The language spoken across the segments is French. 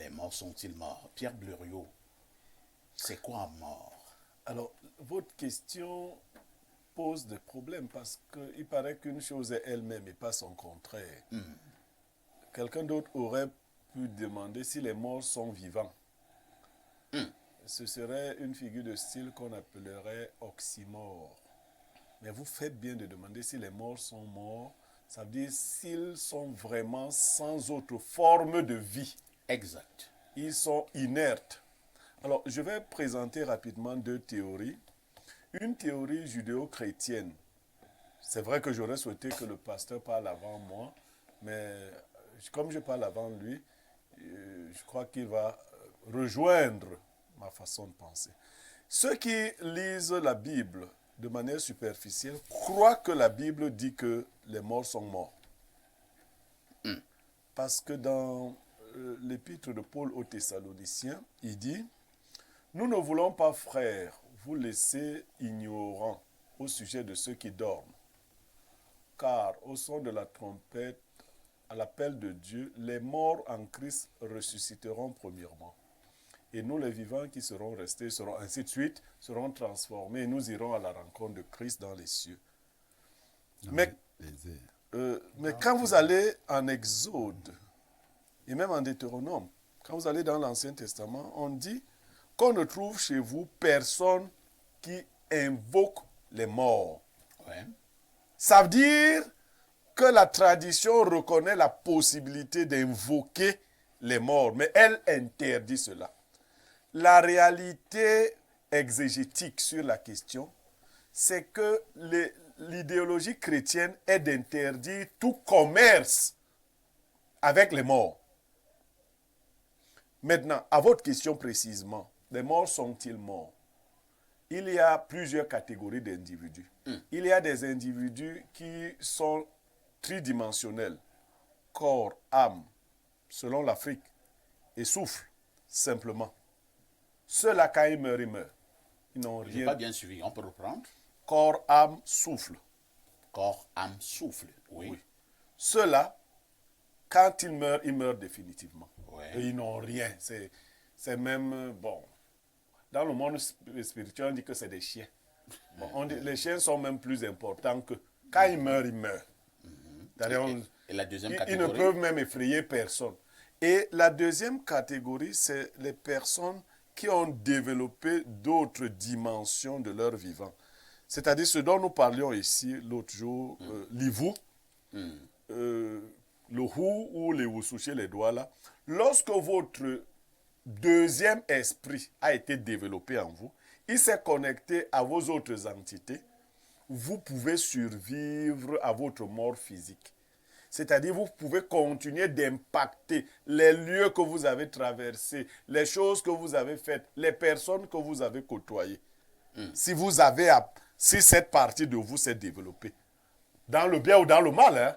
les morts sont-ils morts? Pierre Blériot, c'est quoi mort? Alors, votre question pose des problèmes parce qu'il paraît qu'une chose est elle-même et pas son contraire. Quelqu'un d'autre aurait pu demander si les morts sont vivants. Ce serait une figure de style qu'on appellerait oxymore. Mais vous faites bien de demander si les morts sont morts. Ça veut dire s'ils sont vraiment sans autre forme de vie. Exact. Ils sont inertes. Alors, je vais présenter rapidement deux théories. Une théorie judéo-chrétienne. C'est vrai que j'aurais souhaité que le pasteur parle avant moi, mais comme je parle avant lui, je crois qu'il va rejoindre ma façon de penser. Ceux qui lisent la Bible de manière superficielle croient que la Bible dit que les morts sont morts. Parce que dans l'épître de Paul aux Thessaloniciens, il dit « Nous ne voulons pas, frères, vous laisser ignorants au sujet de ceux qui dorment. Car au son de la trompette, à l'appel de Dieu, les morts en Christ ressusciteront premièrement. Et nous, les vivants qui seront restés, seront ainsi de suite, seront transformés et nous irons à la rencontre de Christ dans les cieux. » Mais quand vous allez en Exode, et même en Deutéronome, quand vous allez dans l'Ancien Testament, on dit qu'on ne trouve chez vous personne qui invoque les morts. Ouais. Ça veut dire que la tradition reconnaît la possibilité d'invoquer les morts, mais elle interdit cela. La réalité exégétique sur la question, c'est que l'idéologie chrétienne est d'interdire tout commerce avec les morts. Maintenant, à votre question précisément, les morts sont-ils morts? Il y a plusieurs catégories d'individus. Il y a des individus qui sont tridimensionnels, corps, âme, selon l'Afrique, et souffle, simplement. Ceux-là, quand ils meurent, ils meurent. Ils n'ont Je n'ai rien. pas bien suivi, on peut reprendre? Corps, âme, souffle. Corps, âme, souffle. Oui. Oui. Ceux-là, quand ils meurent définitivement. Ouais. Et ils n'ont rien. C'est même, bon, dans le monde spirituel, on dit que c'est des chiens. Bon, on dit, les chiens sont même plus importants que... Quand ils meurent, ils meurent. Et la deuxième Ils ne catégorie? peuvent même effrayer personne. Et la deuxième catégorie, c'est les personnes qui ont développé d'autres dimensions de leur vivant. C'est-à-dire ce dont nous parlions ici l'autre jour, l'Ivu, le Hu ou les Wusu chez les doigts là. Lorsque votre deuxième esprit a été développé en vous, il s'est connecté à vos autres entités, vous pouvez survivre à votre mort physique. C'est-à-dire, vous pouvez continuer d'impacter les lieux que vous avez traversés, les choses que vous avez faites, les personnes que vous avez côtoyées. Si cette partie de vous s'est développée, dans le bien ou dans le mal, hein.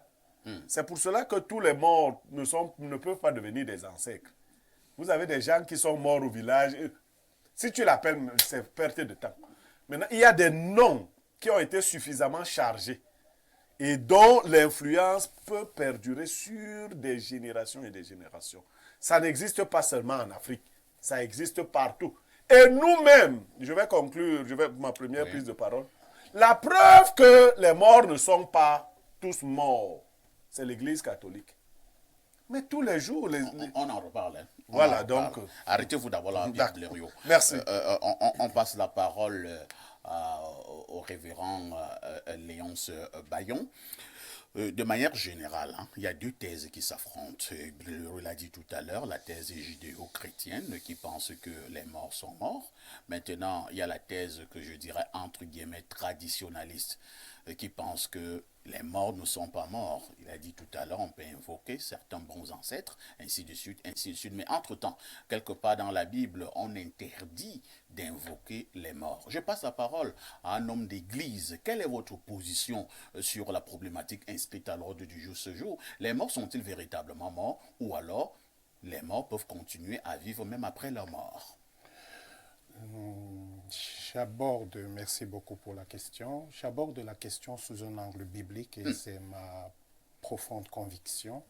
C'est pour cela que tous les morts ne peuvent pas devenir des ancêtres. Vous avez des gens qui sont morts au village. Si tu l'appelles, c'est perte de temps. Maintenant, il y a des noms qui ont été suffisamment chargés et dont l'influence peut perdurer sur des générations et des générations. Ça n'existe pas seulement en Afrique, ça existe partout. Et nous-mêmes, je vais conclure, ma première prise de parole, la preuve que les morts ne sont pas tous morts, c'est l'Église catholique. Mais tous les jours... On en reparle. Hein. Voilà, donc... Arrêtez-vous d'abord là, Pierre Blériot. Merci. On passe la parole au révérend Léonce Bayon. De manière générale, hein, il y a deux thèses qui s'affrontent. Blériot l'a dit tout à l'heure, la thèse judéo-chrétienne qui pense que les morts sont morts. Maintenant, il y a la thèse que je dirais entre guillemets traditionnaliste qui pense que les morts ne sont pas morts. Il a dit tout à l'heure, on peut invoquer certains bons ancêtres, ainsi de suite, ainsi de suite. Mais entre-temps, quelque part dans la Bible, on interdit d'invoquer les morts. Je passe la parole à un homme d'église. Quelle est votre position sur la problématique inscrite à l'ordre du jour ce jour? Les morts sont-ils véritablement morts ou alors les morts peuvent continuer à vivre même après leur mort? Merci beaucoup pour la question. J'aborde la question sous un angle biblique et c'est ma profonde conviction.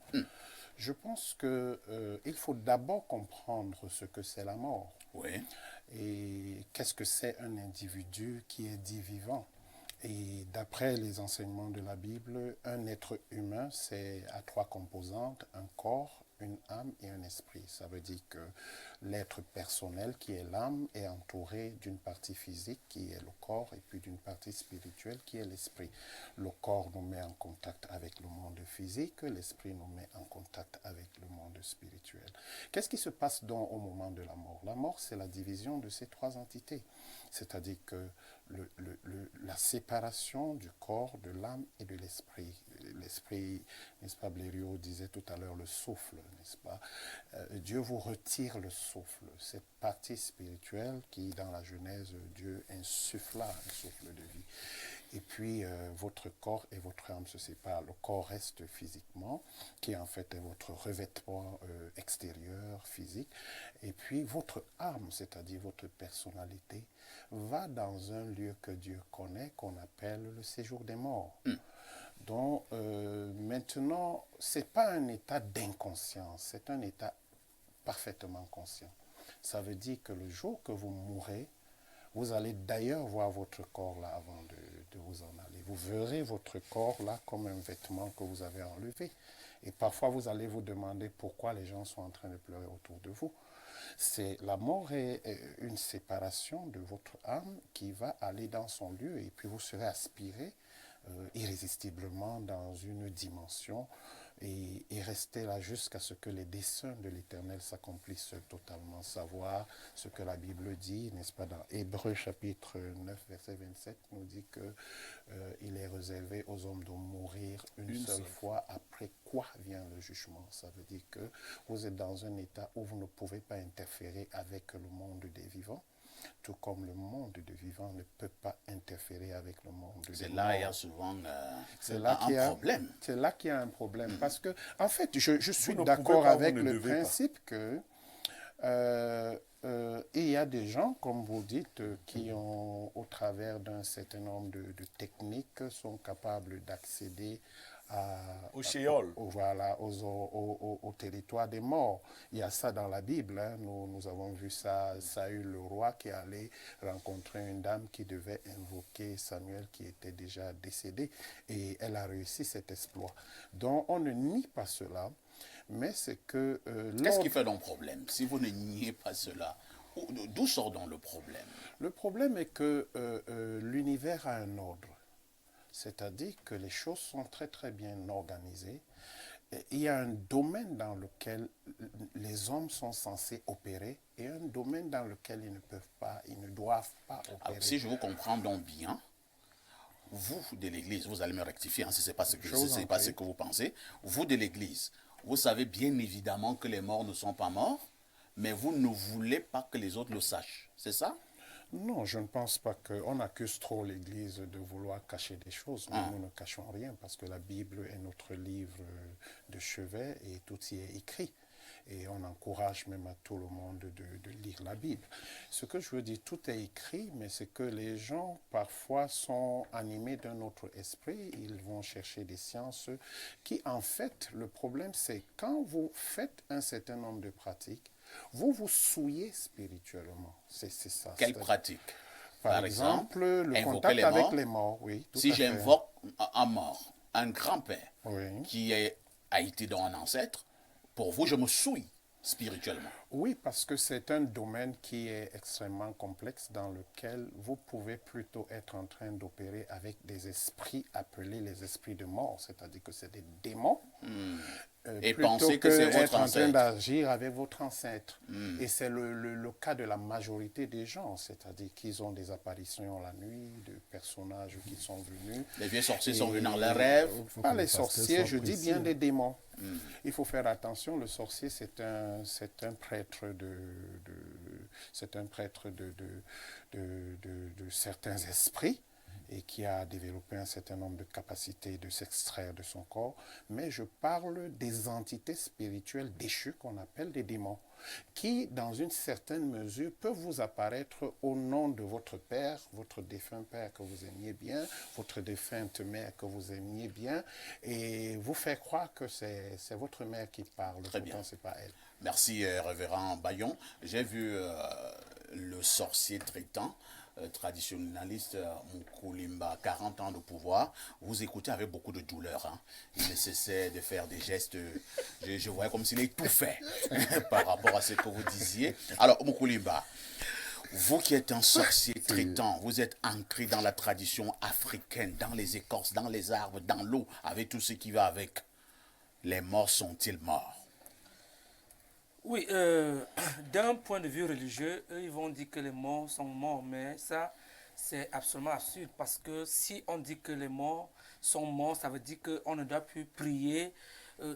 Je pense qu'il faut d'abord comprendre ce que c'est la mort Oui. et qu'est-ce que c'est un individu qui est dit vivant. Et d'après les enseignements de la Bible, un être humain, c'est à trois composantes, un corps, une âme et un esprit. Ça veut dire que l'être personnel, qui est l'âme, est entouré d'une partie physique, qui est le corps, et puis d'une partie spirituelle, qui est l'esprit. Le corps nous met en contact avec le monde physique, l'esprit nous met en contact avec le monde spirituel. Qu'est-ce qui se passe donc au moment de la mort? La mort, c'est la division de ces trois entités. C'est-à-dire que la séparation du corps, de l'âme et de l'esprit. L'esprit, n'est-ce pas, Blériot disait tout à l'heure, le souffle, n'est-ce pas? Dieu vous retire le souffle, cette partie spirituelle qui, dans la Genèse, Dieu insuffla un souffle de vie. Et puis, votre corps et votre âme se séparent. Le corps reste physiquement, qui en fait est votre revêtement extérieur, physique. Et puis, votre âme, c'est-à-dire votre personnalité, va dans un lieu que Dieu connaît, qu'on appelle le séjour des morts. Donc, maintenant, ce n'est pas un état d'inconscience, c'est un état parfaitement conscient. Ça veut dire que le jour que vous mourrez, vous allez d'ailleurs voir votre corps là avant de vous en aller. Vous verrez votre corps là comme un vêtement que vous avez enlevé. Et parfois, vous allez vous demander pourquoi les gens sont en train de pleurer autour de vous. La mort est une séparation de votre âme qui va aller dans son lieu et puis vous serez aspiré irrésistiblement dans une dimension et rester là jusqu'à ce que les desseins de l'Éternel s'accomplissent totalement. Savoir ce que la Bible dit, n'est-ce pas, dans Hébreux chapitre 9, verset 27, nous dit que il est réservé aux hommes de mourir une seule fois, après quoi vient le jugement. Ça veut dire que vous êtes dans un état où vous ne pouvez pas interférer avec le monde des vivants, tout comme le monde des vivants ne peut pas interférer avec le monde des morts. C'est là qu'il y a souvent un problème. C'est là qu'il y a un problème. Parce que, en fait, je suis d'accord pas, avec le principe que il y a des gens, comme vous dites, qui ont, au travers d'un certain nombre de techniques, sont capables d'accéder au Sheol. Voilà, au territoire des morts. Il y a ça dans la Bible. Hein. Nous avons vu ça. Saül, le roi, qui allait rencontrer une dame qui devait invoquer Samuel, qui était déjà décédé. Et elle a réussi cet exploit. Donc, on ne nie pas cela. Mais c'est que... Qu'est-ce qui fait donc problème? Si vous ne niez pas cela, d'où sort donc le problème? Le problème est que l'univers a un ordre. C'est-à-dire que les choses sont très très bien organisées. Et il y a un domaine dans lequel les hommes sont censés opérer et un domaine dans lequel ils ne peuvent pas, ils ne doivent pas opérer. Alors, si je vous comprends donc bien, vous de l'Église, vous allez me rectifier hein, si ce n'est pas ce que vous pensez, vous de l'Église, vous savez bien évidemment que les morts ne sont pas morts, mais vous ne voulez pas que les autres le sachent, c'est ça? Non, je ne pense pas qu'on accuse trop l'Église de vouloir cacher des choses. Mais nous ne cachons rien parce que la Bible est notre livre de chevet et tout y est écrit. Et on encourage même à tout le monde de lire la Bible. Ce que je veux dire, tout est écrit, mais c'est que les gens parfois sont animés d'un autre esprit. Ils vont chercher des sciences qui, en fait, le problème, c'est quand vous faites un certain nombre de pratiques, vous vous souillez spirituellement. C'est ça. Quelle pratique? Par exemple, le contact avec les morts. Oui, si j'invoque un mort, un grand-père oui. qui a été dans un ancêtre, pour vous, je me souille spirituellement. Oui, parce que c'est un domaine qui est extrêmement complexe dans lequel vous pouvez plutôt être en train d'opérer avec des esprits appelés les esprits de mort, c'est-à-dire que c'est des démons. Et penser que c'est votre en ancêtre. train d'agir avec votre ancêtre. Et c'est le cas de la majorité des gens, c'est-à-dire qu'ils ont des apparitions la nuit, de personnages qui sont venus. Les vieux sorciers sont venus dans leurs rêves. Pas les sorciers, je dis bien des démons. Il faut faire attention, le sorcier c'est un prêtre de certains esprits et qui a développé un certain nombre de capacités de s'extraire de son corps. Mais je parle des entités spirituelles déchues qu'on appelle des démons. qui, dans une certaine mesure, peut vous apparaître au nom de votre père, votre défunt père que vous aimiez bien, votre défunte mère que vous aimiez bien, et vous faire croire que c'est votre mère qui parle. Très bien. Pourtant, c'est pas elle. Merci, révérend Bayon. J'ai vu le sorcier traitant, traditionnaliste Moukoulimba, 40 ans de pouvoir. Vous écoutez avec beaucoup de douleur. Hein. Il ne cessait de faire des gestes. Je voyais comme s'il étouffait par rapport à ce que vous disiez. Alors, Moukoulimba, vous qui êtes un sorcier traitant, vous êtes ancré dans la tradition africaine, dans les écorces, dans les arbres, dans l'eau, avec tout ce qui va avec. Les morts sont-ils morts? Oui, d'un point de vue religieux, eux, ils vont dire que les morts sont morts, mais ça, c'est absolument absurde parce que si on dit que les morts sont morts, ça veut dire qu'on ne doit plus prier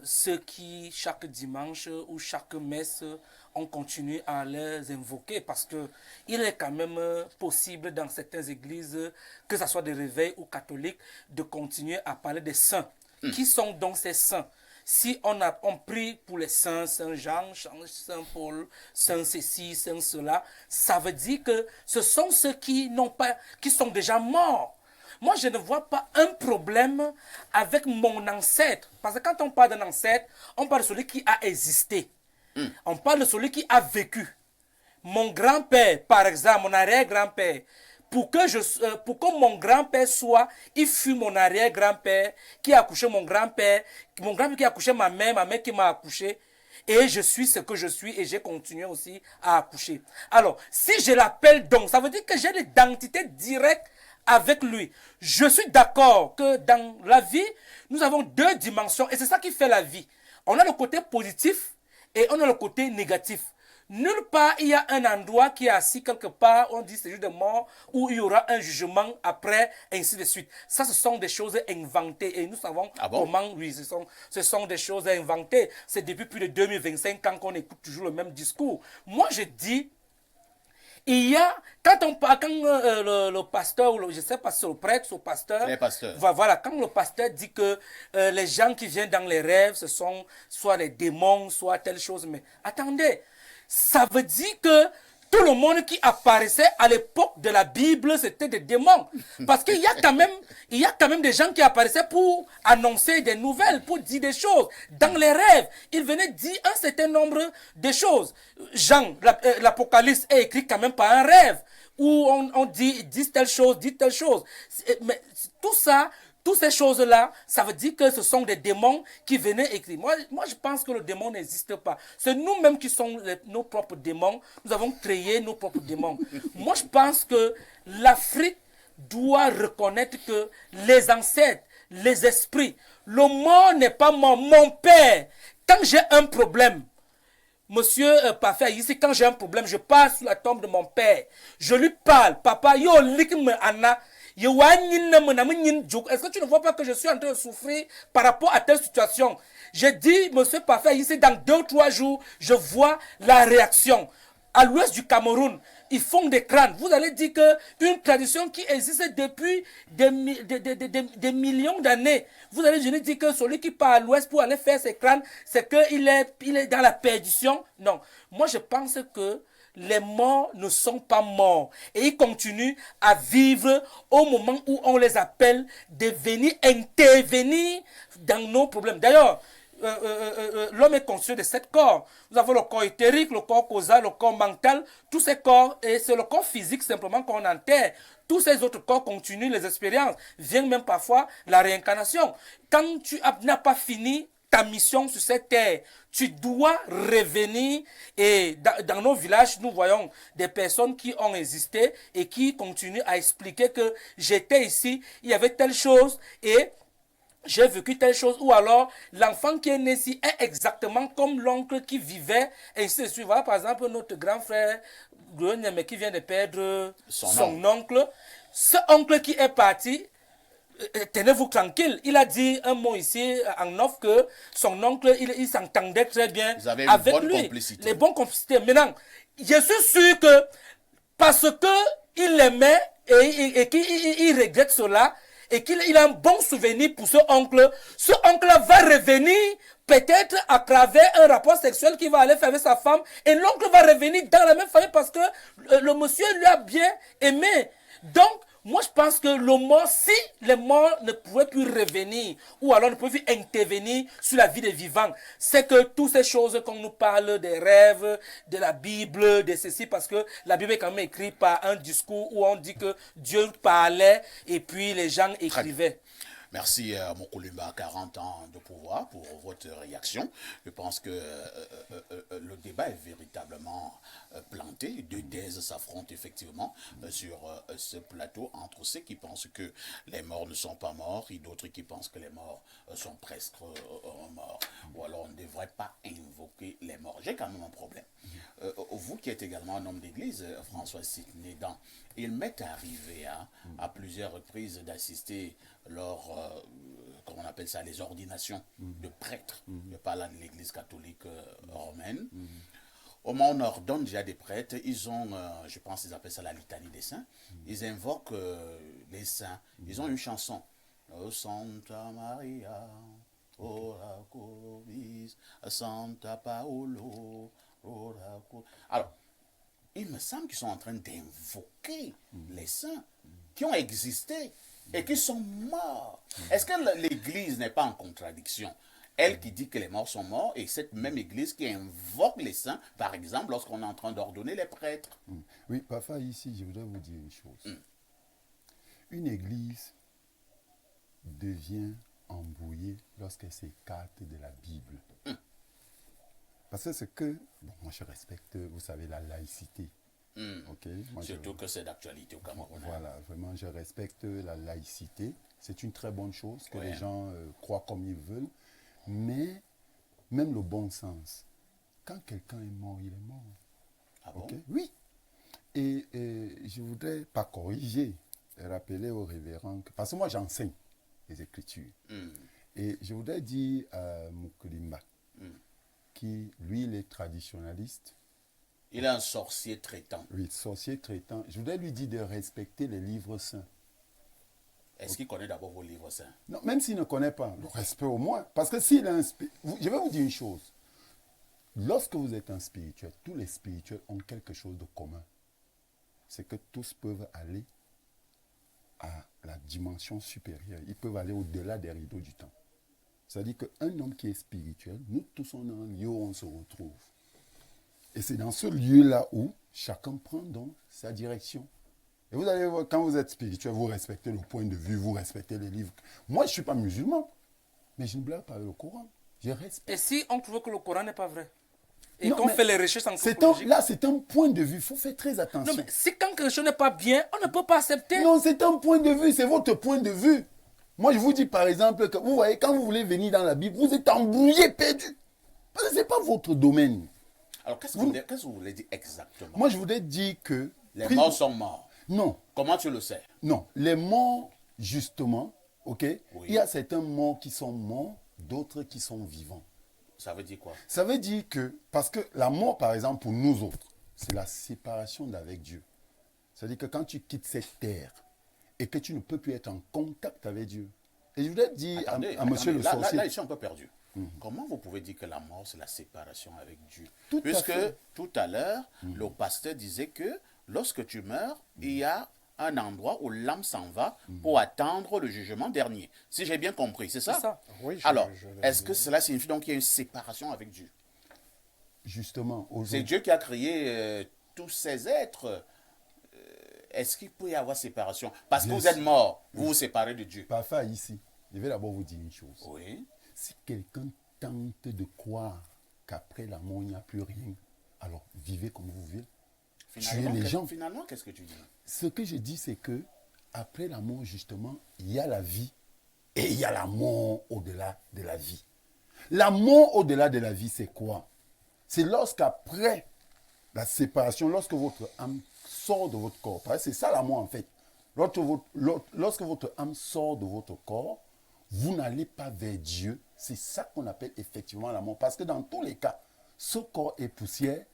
ceux qui, chaque dimanche ou chaque messe, on continue à les invoquer parce que il est quand même possible dans certaines églises, que ce soit des réveils ou catholiques, de continuer à parler des saints. Qui sont donc ces saints? Si on prie pour les saints, Saint Jean, Saint Paul, Saint ceci, Saint cela, ça veut dire que ce sont ceux qui sont déjà morts. Moi, je ne vois pas un problème avec mon ancêtre. Parce que quand on parle d'un ancêtre, on parle de celui qui a existé. On parle de celui qui a vécu. Mon grand-père, par exemple, mon arrière-grand-père, pour que mon grand-père il fut mon arrière-grand-père qui a accouché mon grand-père qui a accouché ma mère qui m'a accouché, et je suis ce que je suis et j'ai continué aussi à accoucher. Alors, si je l'appelle donc, ça veut dire que j'ai l'identité directe avec lui. Je suis d'accord que dans la vie, nous avons deux dimensions et c'est ça qui fait la vie. On a le côté positif et on a le côté négatif. Nulle part, il y a un endroit qui est assis quelque part, on dit c'est juste de mort, où il y aura un jugement après, et ainsi de suite. Ça, ce sont des choses inventées. Et nous savons comment, oui, ce sont des choses inventées. C'est depuis plus de 2025 ans qu'on écoute toujours le même discours. Moi, je dis, il y a, quand le pasteur, ou je ne sais pas si c'est le prêtre ou le pasteur, les pasteurs. Voilà, quand le pasteur dit que les gens qui viennent dans les rêves, ce sont soit les démons, soit telle chose, mais attendez, ça veut dire que tout le monde qui apparaissait à l'époque de la Bible, c'était des démons. Parce qu'il y a quand même des gens qui apparaissaient pour annoncer des nouvelles, pour dire des choses. Dans les rêves, ils venaient dire un certain nombre de choses. Jean, l'Apocalypse est écrit quand même par un rêve, où on dit telle chose, dit telle chose. Mais tout ça, toutes ces choses-là, ça veut dire que ce sont des démons qui venaient écrire. Moi, je pense que le démon n'existe pas. C'est nous-mêmes qui sommes nos propres démons. Nous avons créé nos propres démons. Moi, je pense que l'Afrique doit reconnaître que les ancêtres, les esprits, le mort n'est pas mort. Mon père, quand j'ai un problème, Monsieur Parfait, ici, quand j'ai un problème, je passe sur la tombe de mon père. Je lui parle. Papa, yo, likme Anna. Est-ce que tu ne vois pas que je suis en train de souffrir par rapport à telle situation? J'ai dit, monsieur Parfait, ici, dans 2 ou 3 jours, je vois la réaction. À l'ouest du Cameroun, ils font des crânes. Vous allez dire qu'une tradition qui existe depuis des millions d'années, vous allez dire que celui qui part à l'ouest pour aller faire ses crânes, c'est qu'il est dans la perdition. Non. Moi, je pense que les morts ne sont pas morts. Et ils continuent à vivre au moment où on les appelle de venir intervenir dans nos problèmes. D'ailleurs, l'homme est constitué de 7 corps. Nous avons le corps éthérique, le corps causal, le corps mental. Tous ces corps, et c'est le corps physique simplement qu'on enterre. Tous ces autres corps continuent les expériences. Vient même parfois la réincarnation. Quand tu n'as pas fini ta mission sur cette terre, tu dois revenir. Et dans nos villages, nous voyons des personnes qui ont existé et qui continuent à expliquer que j'étais ici, il y avait telle chose et j'ai vécu telle chose. Ou alors, l'enfant qui est né ici est exactement comme l'oncle qui vivait, et ainsi de suite. Voilà, par exemple, notre grand frère qui vient de perdre son oncle. Ce oncle qui est parti, tenez-vous tranquille. Il a dit un mot ici en off que son oncle, il s'entendait très bien avec lui. Complicité. Les bonnes complicités. Maintenant, je suis sûr que parce qu'il l'aimait et qu'il regrette cela, et qu'il a un bon souvenir pour ce oncle va revenir peut-être à travers un rapport sexuel qu'il va aller faire avec sa femme, et l'oncle va revenir dans la même famille parce que le monsieur lui a bien aimé. Donc, moi, je pense que le mort, si les morts ne pouvaient plus revenir, ou alors ne pouvaient plus intervenir sur la vie des vivants, c'est que toutes ces choses qu'on nous parle des rêves, de la Bible, de ceci, parce que la Bible est quand même écrite par un discours où on dit que Dieu parlait et puis les gens écrivaient. Merci Mokolimba, 40 ans de pouvoir pour votre réaction. Je pense que le débat est véritablement planté. Deux thèses s'affrontent effectivement sur ce plateau entre ceux qui pensent que les morts ne sont pas morts et d'autres qui pensent que les morts sont presque morts. Ou alors on ne devrait pas invoquer les morts. J'ai quand même un problème. Vous qui êtes également un homme d'église, François Sidney-Dan, il m'est arrivé à plusieurs reprises d'assister lors, comment on appelle ça, les ordinations de prêtres. Je parle de l'église catholique romaine. Au moment où on ordonne déjà des prêtres, ils ont, je pense qu'ils appellent ça la litanie des saints. Ils invoquent les saints. Ils ont une chanson. O Santa Maria, ora pro nobis, Santa Paolo, ora pro... Alors, il me semble qu'ils sont en train d'invoquer les saints qui ont existé et qui sont morts. Est-ce que l'Église n'est pas en contradiction? Elle qui dit que les morts sont morts, et cette même Église qui invoque les saints, par exemple, lorsqu'on est en train d'ordonner les prêtres. Oui, parfois ici, je voudrais vous dire une chose. Une Église devient embrouillée lorsqu'elle s'écarte de la Bible. Parce que c'est que, bon, moi je respecte, vous savez, la laïcité. Okay? Moi, Surtout que c'est d'actualité au Cameroun. Voilà, vraiment, je respecte la laïcité. C'est une très bonne chose que les gens croient comme ils veulent. Mais même le bon sens, quand quelqu'un est mort, il est mort. Ah bon? Okay? Oui. Et je ne voudrais pas corriger, rappeler au révérend, parce que moi j'enseigne les Écritures. Et je voudrais dire à Mokolimba, qui, lui, il est traditionnaliste. Il est un sorcier traitant. Oui, sorcier traitant. Je voudrais lui dire de respecter les livres saints. Est-ce qu'il connaît d'abord vos livres saints? Non, même s'il ne connaît pas, le respect au moins. Parce que s'il est un... Je vais vous dire une chose. Lorsque vous êtes un spirituel, tous les spirituels ont quelque chose de commun. C'est que tous peuvent aller à la dimension supérieure. Ils peuvent aller au-delà des rideaux du temps. C'est-à-dire qu'un homme qui est spirituel, nous tous on a un lieu où on se retrouve. Et c'est dans ce lieu-là où chacun prend donc sa direction. Et vous allez voir, quand vous êtes spirituel, vous respectez le point de vue, vous respectez les livres. Moi, je ne suis pas musulman, mais je ne blague pas le Coran. Je respecte. Et si on trouve que le Coran n'est pas vrai? Et Non, qu'on mais fait les recherches anthropologiques? là, c'est un point de vue. Il faut faire très attention. Non, mais si quand quelque chose n'est pas bien, on ne peut pas accepter. Non, c'est un point de vue. C'est votre point de vue. Moi, je vous dis par exemple que vous voyez, quand vous voulez venir dans la Bible, vous êtes embrouillé, perdu. Parce que ce n'est pas votre domaine. Alors, qu'est-ce que vous voulez dire exactement? Moi, je voudrais dire que... Les morts sont morts. Non. Comment tu le sais? Non. Les morts, justement, ok, Oui. il y a certains morts qui sont morts, d'autres qui sont vivants. Ça veut dire quoi? Ça veut dire que, parce que la mort, par exemple, pour nous autres, c'est la séparation d'avec Dieu. C'est-à-dire que quand tu quittes cette terre et que tu ne peux plus être en contact avec Dieu. Et je voudrais dire à monsieur le sorcier... Là, je suis un peu perdu. Comment vous pouvez dire que la mort, c'est la séparation avec Dieu? Tout à Puisque fait. tout à l'heure, le pasteur disait que lorsque tu meurs, il y a un endroit où l'âme s'en va pour attendre le jugement dernier. Si j'ai bien compris, c'est ça? C'est ça. Oui, Alors, est-ce que cela signifie donc qu'il y a une séparation avec Dieu? Justement, C'est aujourd'hui... Dieu qui a créé tous ces êtres. Est-ce qu'il peut y avoir séparation? Parce que Bien vous êtes sûr. mort, vous vous séparez de Dieu. Parfois ici, je vais d'abord vous dire une chose. Oui. Si quelqu'un tente de croire qu'après la mort, il n'y a plus rien, alors vivez comme vous voulez. Tuez les gens. Finalement, qu'est-ce que tu dis? Ce que je dis, c'est que après la mort, justement, il y a la vie et il y a la mort au-delà de la vie. La mort au-delà de la vie, c'est quoi? C'est lorsqu'après la séparation, lorsque votre âme sort de votre corps. Parce que c'est ça la mort en fait. Lorsque votre âme sort de votre corps, vous n'allez pas vers Dieu. C'est ça qu'on appelle effectivement la mort. Parce que dans tous les cas, ce corps est poussière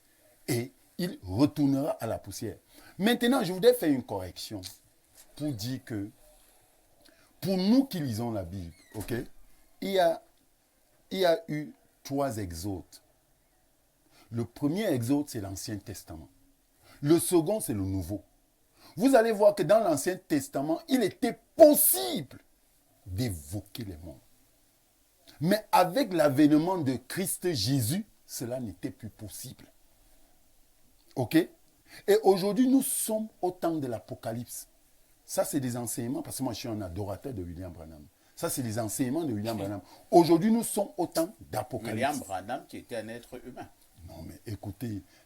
et il retournera à la poussière. Maintenant, je voudrais faire une correction pour dire que pour nous qui lisons la Bible, ok, il y a eu 3 exodes. Le premier exode, c'est l'Ancien Testament. Le second, c'est le Nouveau. Vous allez voir que dans l'Ancien Testament, il était possible d'évoquer les morts. Mais avec l'avènement de Christ Jésus, cela n'était plus possible. Ok? Et aujourd'hui, nous sommes au temps de l'Apocalypse. Ça, c'est des enseignements, parce que moi, je suis un adorateur de William Branham. Ça, c'est les enseignements de William Branham. Aujourd'hui, nous sommes au temps d'Apocalypse. William Branham qui était un être humain. Non, mais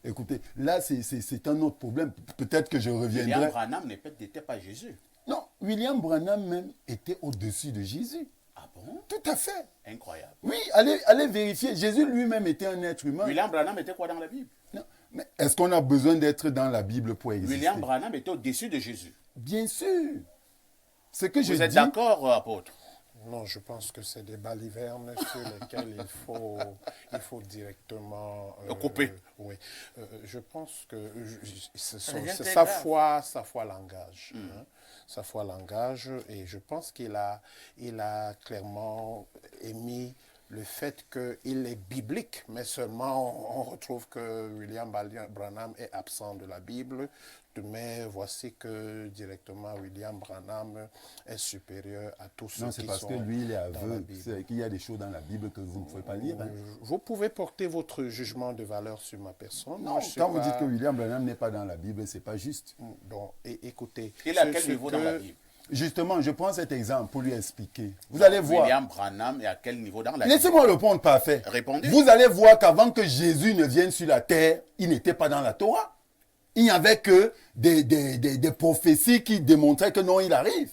écoutez, là, c'est un autre problème. Peut-être que je reviendrai. William Branham n'était pas Jésus. Non, William Branham même était au-dessus de Jésus. Ah bon? Tout à fait. Incroyable. Oui, allez vérifier. Jésus lui-même était un être humain. William Branham était quoi dans la Bible? Non, mais est-ce qu'on a besoin d'être dans la Bible pour exister? William Branham était au-dessus de Jésus. Bien sûr. Ce que je Vous êtes dis... d'accord, apôtre? Non, je pense que c'est des balivernes sur lesquelles il faut directement couper. Oui. Je pense que devient c'est très sa grave. foi langage. Hein. Sa foi langage. Et je pense qu'il a clairement émis le fait qu'il est biblique, mais seulement on retrouve que William Branham est absent de la Bible. Mais voici que directement William Branham est supérieur à tous ceux Non, c'est qui parce sont que lui, il est dans la aveugle. Bible. C'est qu'il y a des choses dans la Bible que vous ne pouvez pas lire. Hein. Vous pouvez porter votre jugement de valeur sur ma personne. Non, Moi, je suis quand vous pas- dites que William Branham n'est pas dans la Bible, c'est pas juste. Bon, écoutez. Il est à ce- quel ce niveau dans que- la Bible? Justement, je prends cet exemple pour lui expliquer. Vous allez voir. William Branham est à quel niveau dans la Bible? Laissez-moi répondre parfait. Répondez. Vous allez voir qu'avant que Jésus ne vienne sur la terre, il n'était pas dans la Torah. Il n'y avait que des prophéties qui démontraient que non, il arrive.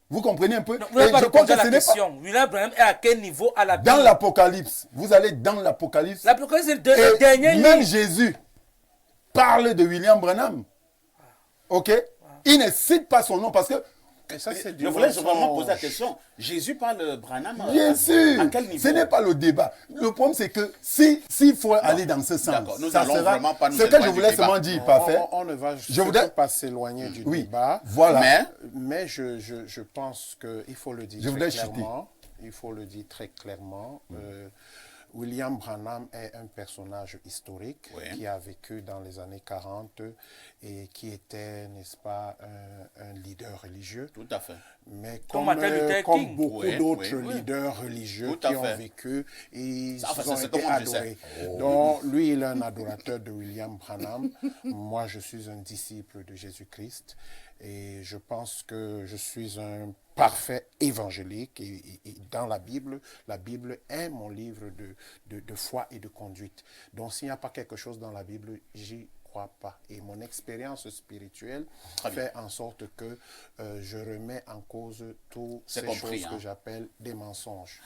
Vous comprenez un peu? Non, vous n'avez Et pas je crois répondu à que ce la n'est pas question. William Branham est à quel niveau à la Bible? dans l'Apocalypse. Vous allez dans l'Apocalypse. L'Apocalypse, c'est le Et dernier même livre. Jésus parle de William Branham. Ok? Il ne cite pas son nom parce que, Et ça, c'est du Je voulais vraiment poser la mensonge. question. Jésus parle Branham bien à sûr, quel niveau? ce n'est pas le débat. Le problème, c'est que s'il faut aller dans ce sens, D'accord, nous ça allons sera vraiment pas nous ce que éloigner je du voulais débat. seulement dire, parfait. On ne va Je voudrais- surtout pas s'éloigner du Oui, débat. voilà. Mais Mais je pense qu'il faut le dire Je très voulais chuter. clairement. Il faut le dire très clairement. William Branham est un personnage historique Oui. qui a vécu dans les années 40 et qui était, n'est-ce pas, un leader religieux. tout à fait. Mais Comme comme, Martin Luther comme King. beaucoup Oui, d'autres oui, oui. leaders religieux Tout à qui ont fait. vécu, ils Ça, enfin, ont c'est ce été que moi, je sais. adorés. Donc, lui, il est un adorateur de William Branham. Moi, je suis un disciple de Jésus-Christ. Et je pense que je suis un parfait évangélique. Et dans la Bible est mon livre de foi et de conduite. Donc, s'il n'y a pas quelque chose dans la Bible, j'y crois pas. Et mon expérience spirituelle Très bien. fait en sorte que je remets en cause toutes C'est ces compris, choses hein. que j'appelle des mensonges.